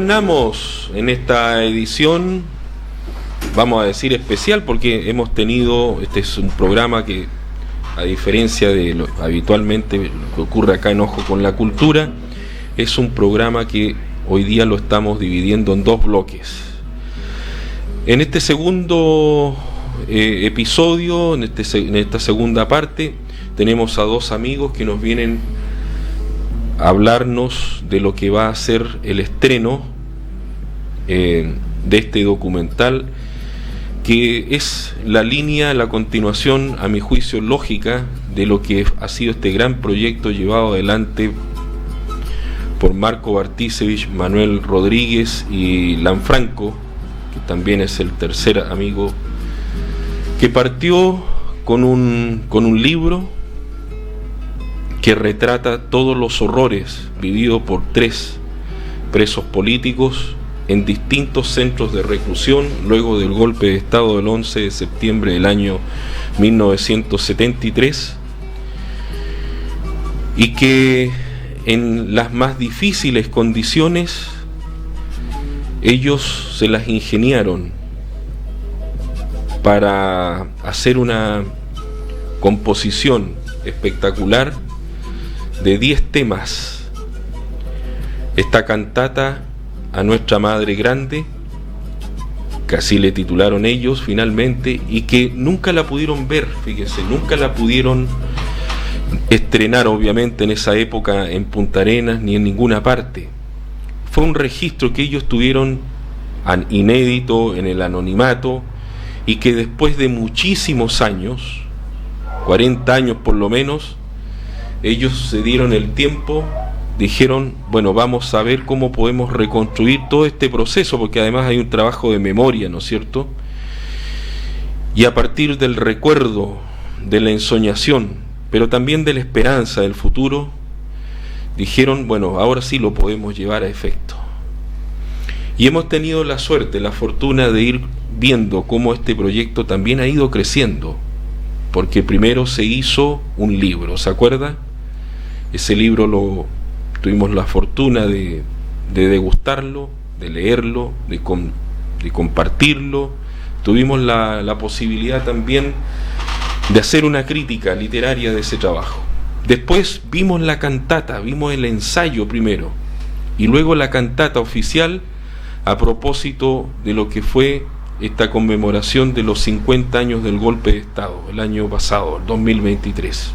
retornamos en esta edición, vamos a decir especial, porque hemos tenido, este es un programa que, a diferencia de lo habitualmente lo que ocurre acá en Ojo con la Cultura, es un programa que hoy día lo estamos dividiendo en dos bloques. En este segundo episodio, en esta segunda parte, tenemos a dos amigos que nos vienen a hablarnos de lo que va a ser el estreno de este documental, que es la línea, la continuación, a mi juicio, lógica de lo que ha sido este gran proyecto llevado adelante por Marco Bartisevich, Manuel Rodríguez y Lanfranco, que también es el tercer amigo, que partió con un libro que retrata todos los horrores vividos por 3 presos políticos en distintos centros de reclusión luego del golpe de Estado del 11 de septiembre del año 1973, y que en las más difíciles condiciones ellos se las ingeniaron para hacer una composición espectacular de 10 temas. Esta cantata a Nuestra Madre Grande, que así le titularon ellos finalmente, y que nunca la pudieron ver, fíjense, nunca la pudieron estrenar obviamente en esa época en Punta Arenas ni en ninguna parte. Fue un registro que ellos tuvieron inédito en el anonimato, y que después de muchísimos años, 40 años por lo menos, ellos se dieron el tiempo, dijeron, bueno, vamos a ver cómo podemos reconstruir todo este proceso, porque además hay un trabajo de memoria, ¿no es cierto? Y a partir del recuerdo, de la ensoñación, pero también de la esperanza del futuro, dijeron, bueno, ahora sí lo podemos llevar a efecto. Y hemos tenido la suerte, la fortuna de ir viendo cómo este proyecto también ha ido creciendo, porque primero se hizo un libro, ¿se acuerda? Ese libro tuvimos la fortuna de degustarlo, de leerlo, de compartirlo. Tuvimos la posibilidad también de hacer una crítica literaria de ese trabajo. Después vimos la cantata, vimos el ensayo primero, y luego la cantata oficial a propósito de lo que fue esta conmemoración de los 50 años del golpe de Estado, el año pasado, el 2023.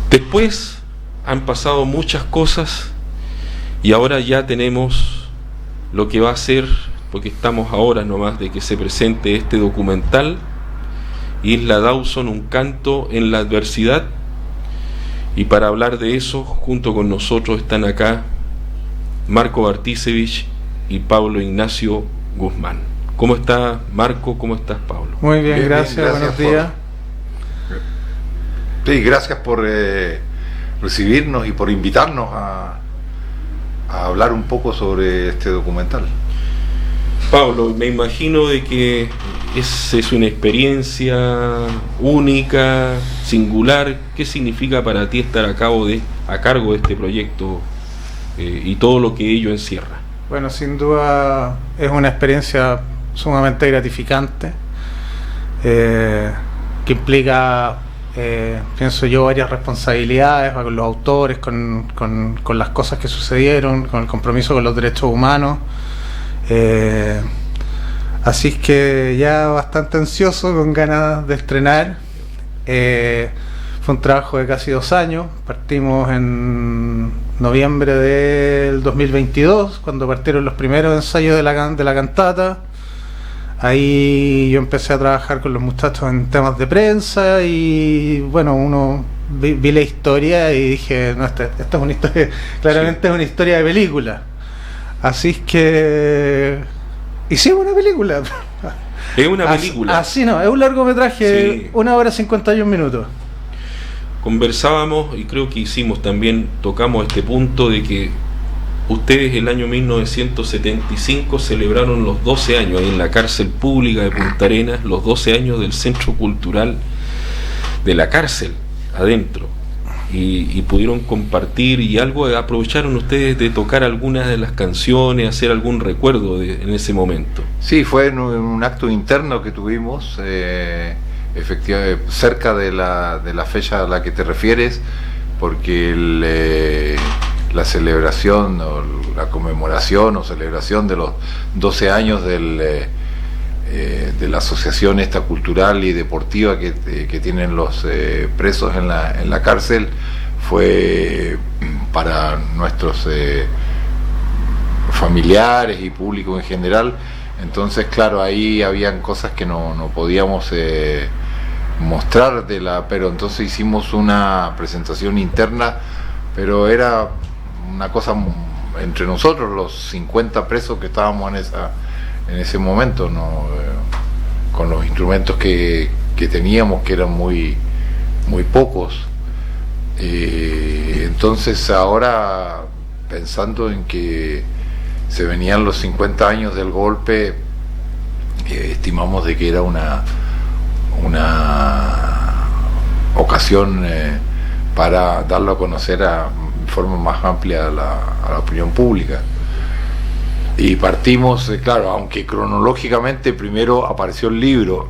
Después han pasado muchas cosas y ahora ya tenemos lo que va a ser, porque estamos ahora nomás de que se presente este documental, Isla Dawson, un canto en la adversidad. Y para hablar de eso, junto con nosotros están acá Marco Bartisevich y Pablo Ignacio Guzmán. ¿Cómo está Marco? ¿Cómo estás, Pablo? Muy bien, gracias, buenos días. Sí, gracias por recibirnos y por invitarnos a hablar un poco sobre este documental. Pablo, me imagino de que es una experiencia única, singular. ¿Qué significa para ti estar a cargo de este proyecto y todo lo que ello encierra? Bueno, sin duda es una experiencia sumamente gratificante, que implica, pienso yo, varias responsabilidades con los autores, con las cosas que sucedieron, con el compromiso con los derechos humanos. Así es que ya bastante ansioso, con ganas de estrenar. Fue un trabajo de casi 2 años. Partimos en noviembre del 2022, cuando partieron los primeros ensayos de la cantata. Ahí yo empecé a trabajar con los muchachos en temas de prensa y bueno, vi la historia y dije, no, esta es una historia, claramente sí, es una historia de película. Así es que hicimos una película. Es una película. Así no, es un largometraje, sí. 1 hora 51 minutos. Conversábamos y creo que tocamos este punto de que ustedes el año 1975 celebraron los 12 años ahí en la cárcel pública de Punta Arenas, los 12 años del Centro Cultural de la cárcel, adentro. y pudieron compartir, y algo aprovecharon ustedes de tocar algunas de las canciones, hacer algún recuerdo en ese momento. Sí, fue en un acto interno que tuvimos, efectivamente, cerca de la fecha a la que te refieres, porque la celebración o la conmemoración o celebración de los 12 años de la asociación esta cultural y deportiva que tienen los presos en la cárcel fue para nuestros familiares y público en general. Entonces, claro, ahí habían cosas que no podíamos mostrar pero entonces hicimos una presentación interna, pero era una cosa entre nosotros, los 50 presos que estábamos en ese momento, ¿no? Con los instrumentos que teníamos, que eran muy pocos. Entonces ahora, pensando en que se venían los 50 años del golpe, estimamos de que era una ocasión para darlo a conocer de forma más amplia a la opinión pública. Y partimos, claro, aunque cronológicamente primero apareció el libro,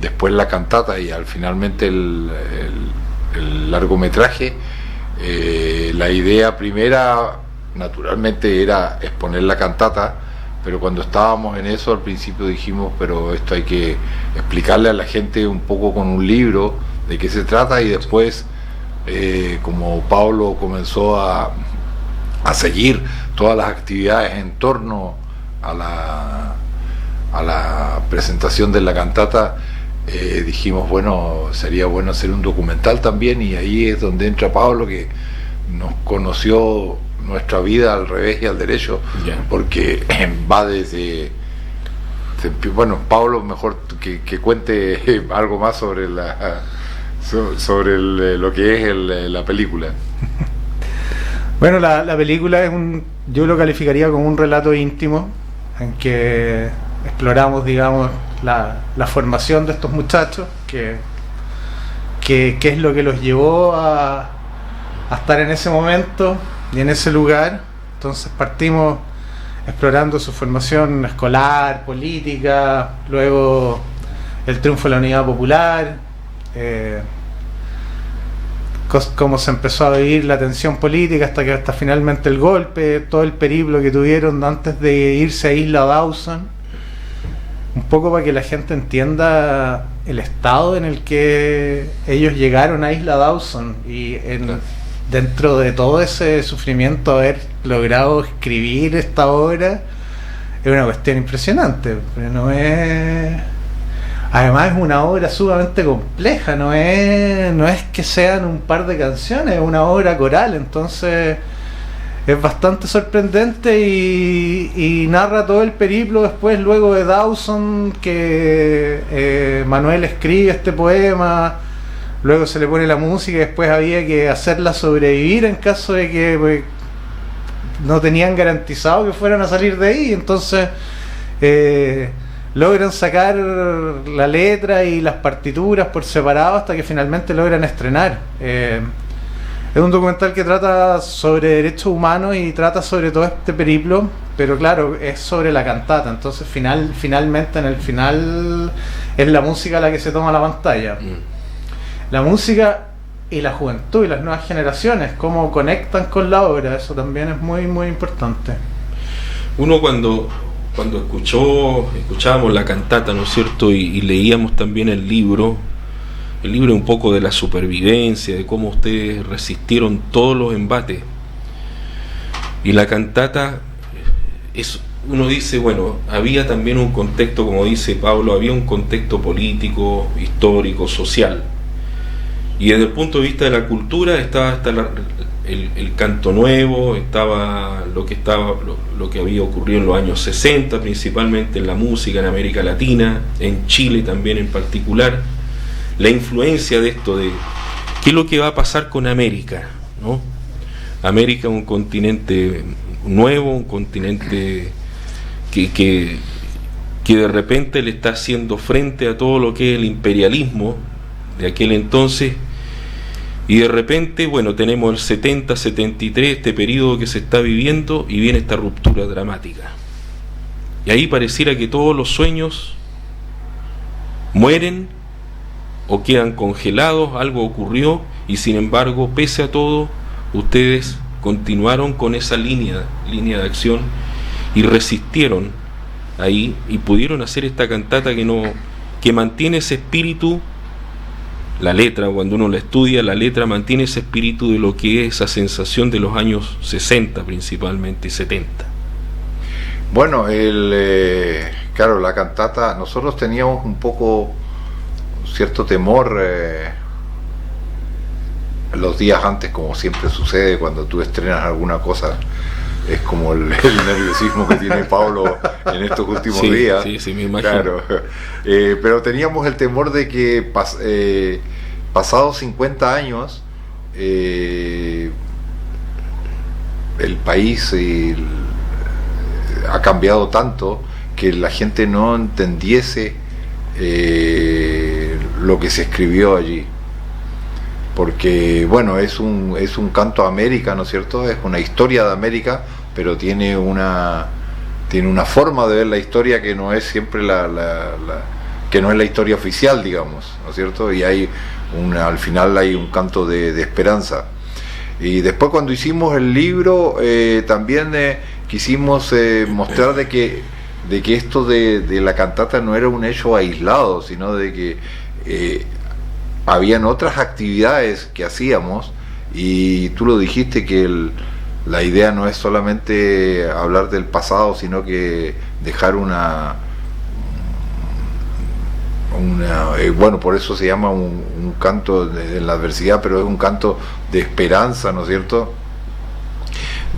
después la cantata y finalmente el largometraje, la idea primera naturalmente era exponer la cantata, pero cuando estábamos en eso al principio dijimos, pero esto hay que explicarle a la gente un poco con un libro de qué se trata, y después como Pablo comenzó a seguir todas las actividades en torno a la presentación de la cantata, dijimos, bueno, sería bueno hacer un documental también, y ahí es donde entra Pablo, que nos conoció nuestra vida al revés y al derecho, porque va desde... Bueno, Pablo, mejor que cuente algo más sobre lo que es la película. Bueno, la película yo lo calificaría como un relato íntimo, en que exploramos, digamos, la formación de estos muchachos, que es lo que los llevó a estar en ese momento y en ese lugar. Entonces partimos explorando su formación escolar, política, luego el triunfo de la Unidad Popular, cómo se empezó a vivir la tensión política hasta finalmente el golpe, todo el periplo que tuvieron antes de irse a Isla Dawson, un poco para que la gente entienda el estado en el que ellos llegaron a Isla Dawson, y dentro de todo ese sufrimiento haber logrado escribir esta obra es una cuestión impresionante, pero no es... Además es una obra sumamente compleja, no es que sean un par de canciones, es una obra coral, entonces es bastante sorprendente y narra todo el periplo después, luego de Dawson, que Manuel escribe este poema, luego se le pone la música y después había que hacerla sobrevivir en caso de que pues, no tenían garantizado que fueran a salir de ahí, entonces... logran sacar la letra y las partituras por separado hasta que finalmente logran estrenar. Es un documental que trata sobre derechos humanos y trata sobre todo este periplo, pero claro, es sobre la cantata, entonces finalmente en el final es la música la que se toma la pantalla. La música y la juventud y las nuevas generaciones, cómo conectan con la obra, eso también es muy muy importante. Uno cuando escuchábamos la cantata, ¿no es cierto? Y leíamos también el libro un poco de la supervivencia, de cómo ustedes resistieron todos los embates. Y la cantata, uno dice, bueno, había también un contexto, como dice Pablo, había un contexto político, histórico, social. Y desde el punto de vista de la cultura estaba el canto nuevo, estaba lo que había ocurrido en los años 60, principalmente en la música en América Latina, en Chile también en particular, la influencia de esto, de qué es lo que va a pasar con América, ¿no? América es un continente nuevo, un continente que de repente le está haciendo frente a todo lo que es el imperialismo de aquel entonces, Y de repente, bueno, tenemos el 70, 73, este periodo que se está viviendo, y viene esta ruptura dramática. Y ahí pareciera que todos los sueños mueren o quedan congelados, algo ocurrió, y sin embargo, pese a todo, ustedes continuaron con esa línea de acción y resistieron ahí y pudieron hacer esta cantata que mantiene ese espíritu. La letra, cuando uno la estudia, la letra mantiene ese espíritu de lo que es esa sensación de los años 60 principalmente y 70. Bueno, claro, la cantata, nosotros teníamos un poco cierto temor los días antes, como siempre sucede cuando tú estrenas alguna cosa. Es como el nerviosismo que tiene Pablo en estos últimos días. Sí, me imagino. Claro. Pero teníamos el temor de que pasados 50 años el país ha cambiado tanto que la gente no entendiese lo que se escribió allí. Porque, bueno, es un canto a América, ¿no es cierto? Es una historia de América, pero tiene una forma de ver la historia que no es siempre que no es la historia oficial, digamos, ¿no es cierto? Y al final hay un canto de esperanza. Y después, cuando hicimos el libro, también quisimos mostrar de que esto de la cantata no era un hecho aislado, sino de que habían otras actividades que hacíamos, y tú lo dijiste, que la idea no es solamente hablar del pasado, sino que dejar bueno, por eso se llama un canto en la adversidad, pero es un canto de esperanza, ¿no es cierto?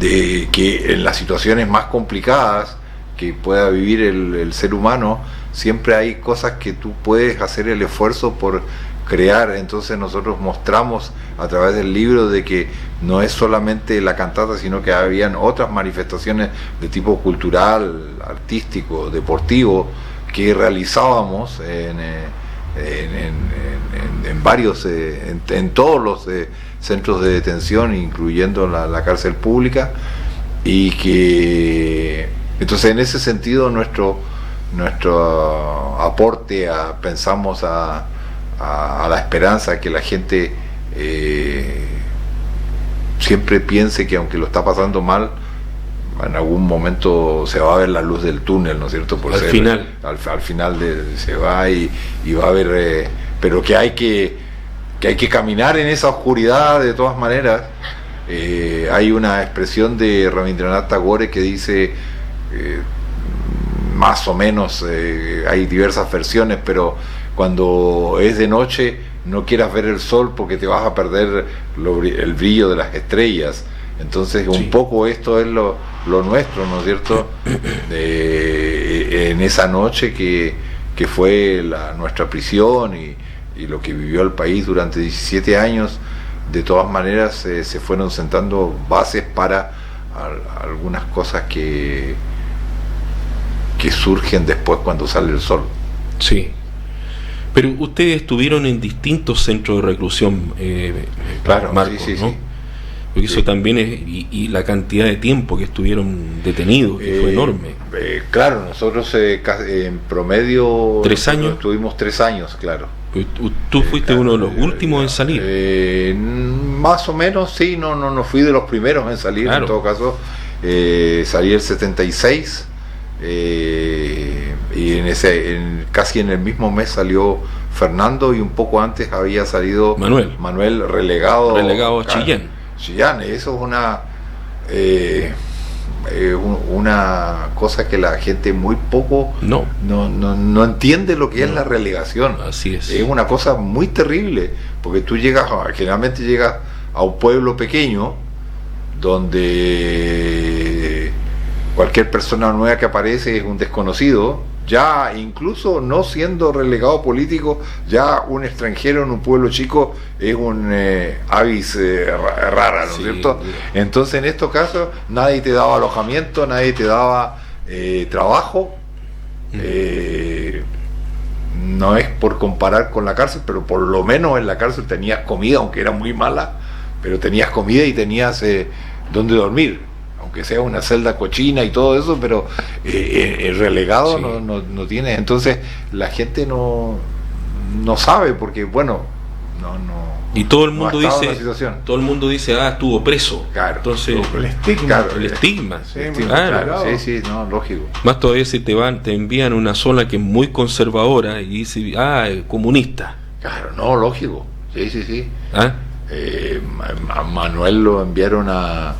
De que en las situaciones más complicadas que pueda vivir el ser humano, siempre hay cosas que tú puedes hacer el esfuerzo por crear. Entonces nosotros mostramos a través del libro de que no es solamente la cantata, sino que habían otras manifestaciones de tipo cultural, artístico, deportivo, que realizábamos en varios, en todos los centros de detención, incluyendo la cárcel pública, y que entonces en ese sentido nuestro aporte pensamos a la esperanza, que la gente siempre piense que aunque lo está pasando mal, en algún momento se va a ver la luz del túnel, ¿no es cierto? Al final se va y va a haber, pero que hay que caminar en esa oscuridad de todas maneras. Hay una expresión de Rabindranath Tagore que dice, más o menos, hay diversas versiones, pero cuando es de noche no quieras ver el sol porque te vas a perder el brillo de las estrellas. Entonces un poco esto es lo nuestro, ¿no es cierto? En esa noche que fue nuestra prisión y lo que vivió el país durante 17 años, de todas maneras se fueron sentando bases para algunas cosas que surgen después cuando sale el sol. Sí. Pero ustedes estuvieron en distintos centros de reclusión, claro, Marcos, sí, ¿no? Sí. Porque eso también es, y la cantidad de tiempo que estuvieron detenidos, que fue enorme. Claro, nosotros en promedio 3 años. Estuvimos 3 años, claro. Tú fuiste uno de los últimos en salir. Más o menos, sí, no fui de los primeros en salir, claro. En todo caso. Salí el 76, y casi en el mismo mes salió Fernando, y un poco antes había salido Manuel relegado a Chillán. Eso es una cosa que la gente muy poco no entiende lo que es la relegación. Así es. Es una cosa muy terrible, porque tú generalmente llegas a un pueblo pequeño donde cualquier persona nueva que aparece es un desconocido. Ya incluso no siendo relegado político, ya un extranjero en un pueblo chico es un avis rara, ¿no es cierto? Entonces en estos casos nadie te daba alojamiento, nadie te daba trabajo, no es por comparar con la cárcel, pero por lo menos en la cárcel tenías comida, aunque era muy mala, pero tenías comida y tenías donde dormir, aunque sea una celda cochina y todo eso, pero el relegado Sí. no tiene. Entonces la gente no sabe, porque bueno, no Y todo el no ha mundo estado en dice, la situación. todo el mundo dice, estuvo preso. Claro, Entonces, El estigma. Claro, el estigma. Sí, Sí, Claro. claro, sí, no, lógico. Más todavía si te envían a una zona que es muy conservadora y dice, comunista. Claro, no, lógico. Sí. ¿Ah? A Manuel lo enviaron a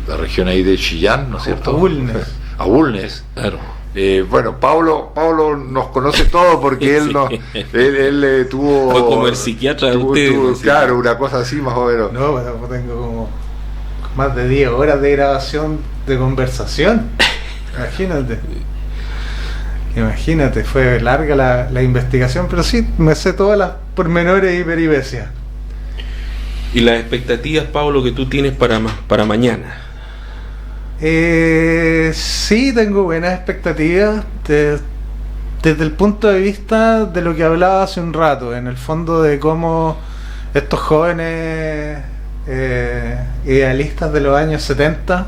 la región ahí de Chillán, ¿no es cierto? A Bulnes. A Bulnes. Claro. Bueno, Pablo nos conoce todo porque él Sí. él tuvo... Fue como el psiquiatra de ustedes, ¿no? Claro, una cosa así más o menos. No, pero tengo como más de 10 horas de grabación de conversación. Imagínate, fue larga la investigación, pero sí, me sé todas las pormenores y peripecias. ¿Y las expectativas, Pablo, que tú tienes para mañana? Sí, tengo buenas expectativas desde el punto de vista de lo que hablaba hace un rato, en el fondo de cómo estos jóvenes idealistas de los años 70,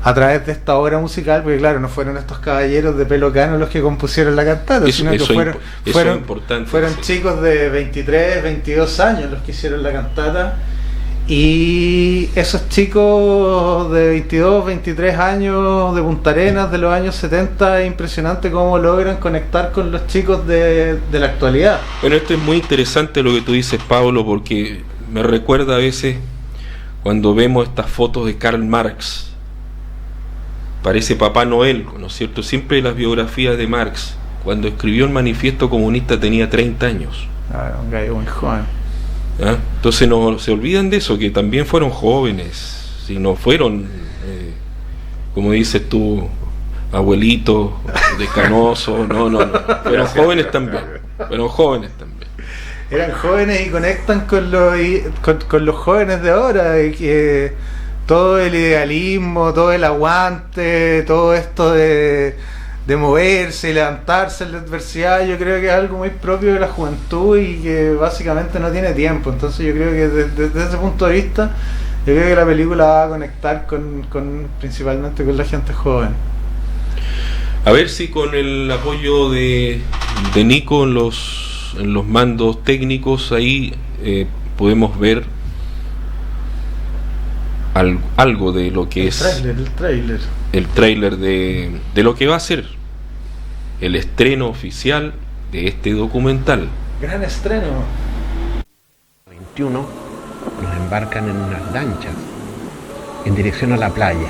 a través de esta obra musical, porque claro, no fueron estos caballeros de pelo cano los que compusieron la cantata, Eso- sino que eso fueron, es fueron, importante, fueron sí. chicos de 23, 22 años los que hicieron la cantata. Y esos chicos de 22, 23 años de Punta Arenas de los años 70, es impresionante cómo logran conectar con los chicos de la actualidad. Bueno, esto es muy interesante lo que tú dices, Pablo, porque me recuerda a veces cuando vemos estas fotos de Karl Marx. Parece Papá Noel, ¿no es cierto? Siempre las biografías de Marx, cuando escribió el Manifiesto Comunista tenía 30 años. Un gallo muy joven. ¿Ah? Entonces no se olvidan de eso, que también fueron jóvenes, si no fueron, como dices tú, abuelitos, descanosos, no, fueron jóvenes también, Eran jóvenes y conectan con los jóvenes de ahora, y que todo el idealismo, todo el aguante, todo esto de moverse y levantarse en la adversidad, yo creo que es algo muy propio de la juventud y que básicamente no tiene tiempo. Entonces yo creo que desde ese punto de vista, yo creo que la película va a conectar principalmente con la gente joven. A ver si con el apoyo de Nico en los mandos técnicos ahí podemos ver algo de lo que el tráiler de lo que va a ser el estreno oficial de este documental. Gran estreno. 21 nos embarcan en unas lanchas en dirección a la playa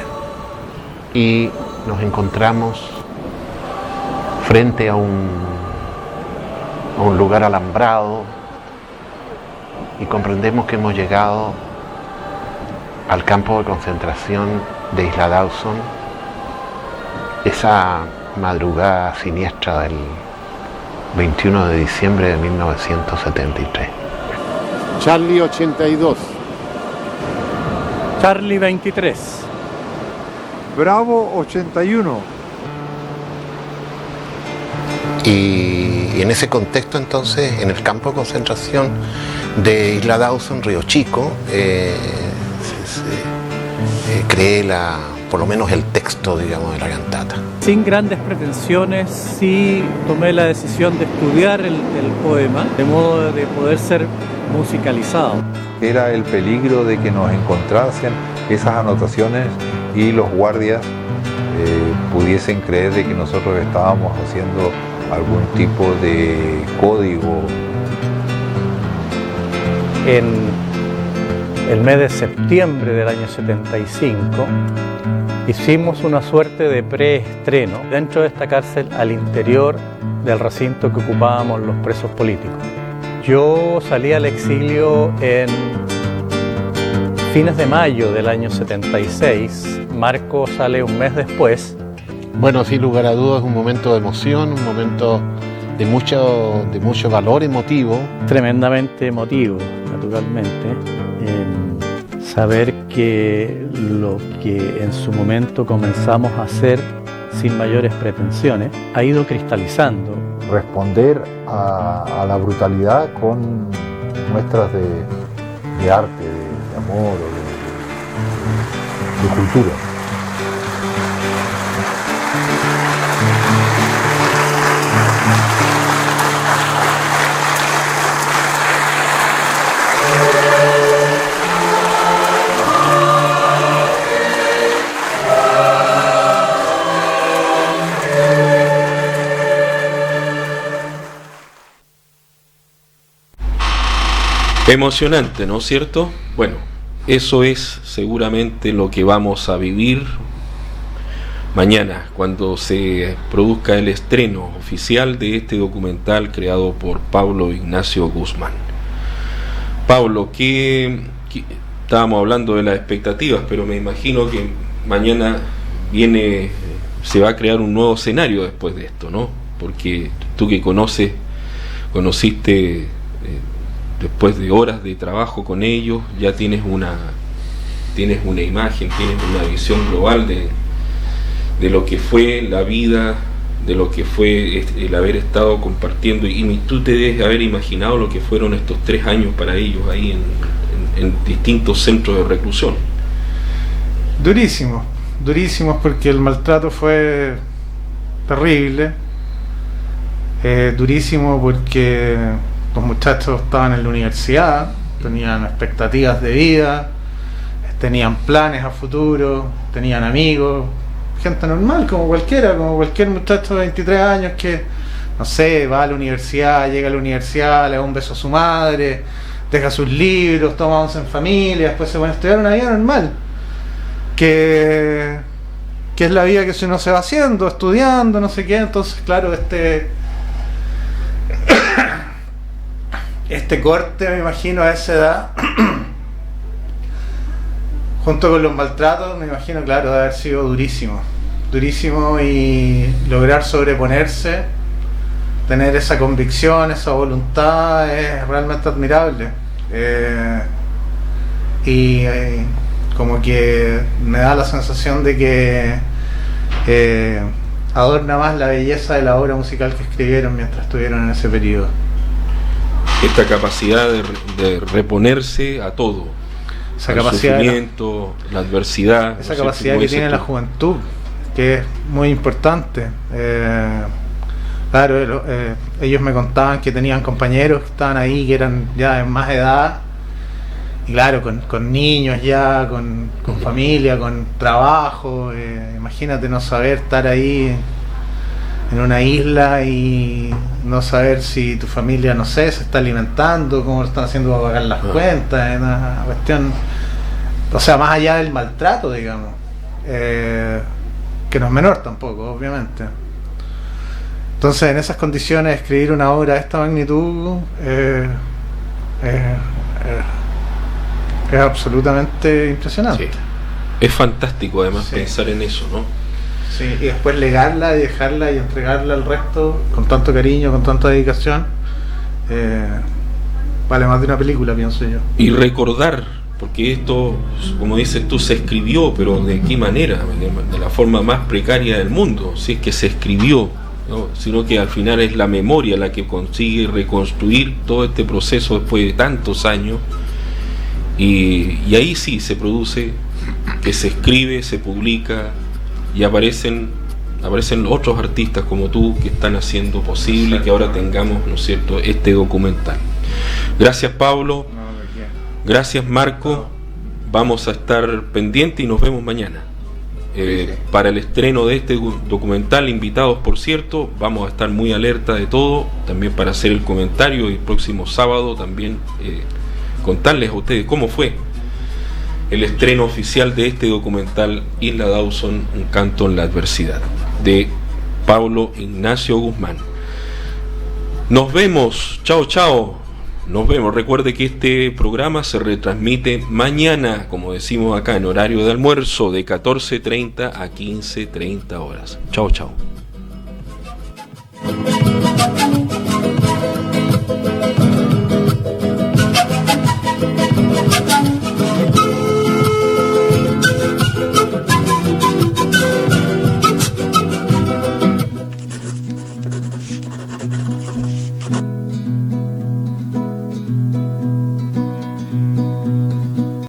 y nos encontramos frente a un lugar alambrado y comprendemos que hemos llegado al campo de concentración de Isla Dawson, esa madrugada siniestra del 21 de diciembre de 1973. Charlie 82. Charlie 23. Bravo 81. Y en ese contexto entonces, en el campo de concentración de Isla Dawson, Río Chico, creé por lo menos el texto, digamos, de la cantata. Sin grandes pretensiones, sí tomé la decisión de estudiar el poema, de modo de poder ser musicalizado. Era el peligro de que nos encontrasen esas anotaciones y los guardias pudiesen creer de que nosotros estábamos haciendo algún tipo de código. En el mes de septiembre del año 75 hicimos una suerte de preestreno dentro de esta cárcel al interior del recinto que ocupábamos los presos políticos. Yo salí al exilio en fines de mayo del año 76, Marco sale un mes después. Bueno, sin lugar a dudas, un momento de emoción, un momento de mucho valor emotivo. Tremendamente emotivo, naturalmente, saber que lo que en su momento comenzamos a hacer sin mayores pretensiones ha ido cristalizando responder a la brutalidad con muestras de arte, de amor o de cultura. Emocionante, ¿no es cierto? Bueno, eso es seguramente lo que vamos a vivir mañana, cuando se produzca el estreno oficial de este documental creado por Pablo Ignacio Guzmán. Pablo, estábamos hablando de las expectativas, pero me imagino que mañana se va a crear un nuevo escenario después de esto, ¿no? Porque tú que conociste después de horas de trabajo con ellos, ya tienes una imagen, tienes una visión global de lo que fue la vida, de lo que fue el haber estado compartiendo, y tú te debes haber imaginado lo que fueron estos 3 años para ellos ahí en distintos centros de reclusión. Durísimos porque el maltrato fue terrible, durísimo porque los muchachos estaban en la universidad, tenían expectativas de vida, tenían planes a futuro, tenían amigos, gente normal, como cualquier muchacho de 23 años que, no sé, va a la universidad, llega a la universidad, le da un beso a su madre, deja sus libros, toma once en familia, después se pone a estudiar una vida normal, que es la vida que uno se va haciendo, estudiando, no sé qué. Entonces, claro, este corte, me imagino, a esa edad, junto con los maltratos, me imagino, claro, de haber sido durísimo, y lograr sobreponerse, tener esa convicción, esa voluntad, es realmente admirable. Como que me da la sensación de que adorna más la belleza de la obra musical que escribieron mientras estuvieron en ese periodo. Esta capacidad de reponerse a todo, esa al capacidad, sufrimiento, la adversidad, esa capacidad que tiene la juventud, que es muy importante. Claro, ellos me contaban que tenían compañeros que estaban ahí, que eran ya de más edad, y claro, con niños ya, con familia, con trabajo. Imagínate no saber estar ahí en una isla y no saber si tu familia, no sé, se está alimentando, cómo lo están haciendo para pagar las cuentas. Es una cuestión, o sea, más allá del maltrato, digamos, que no es menor tampoco, obviamente. Entonces, en esas condiciones, escribir una obra de esta magnitud es absolutamente impresionante. Sí. Es fantástico además pensar en eso, ¿no? Sí, y después legarla y dejarla y entregarla al resto con tanto cariño, con tanta dedicación, vale más de una película, pienso yo. Y recordar, porque esto, como dices tú, se escribió, pero ¿de qué manera? De la forma más precaria del mundo, si es que se escribió, ¿no? Sino que al final es la memoria la que consigue reconstruir todo este proceso después de tantos años, y ahí sí se produce, que se escribe, se publica, y aparecen otros artistas como tú que están haciendo posible que ahora tengamos, ¿no es cierto?, este documental. Gracias, Pablo. Gracias, Marco. Vamos a estar pendientes y nos vemos mañana. Para el estreno de este documental, invitados, por cierto, vamos a estar muy alerta de todo, también para hacer el comentario, y el próximo sábado también contarles a ustedes cómo fue el estreno oficial de este documental Isla Dawson, un canto en la adversidad, de Pablo Ignacio Guzmán. Nos vemos, chao. Nos vemos. Recuerde que este programa se retransmite mañana, como decimos acá, en horario de almuerzo, de 14:30 a 15:30 horas. Chao.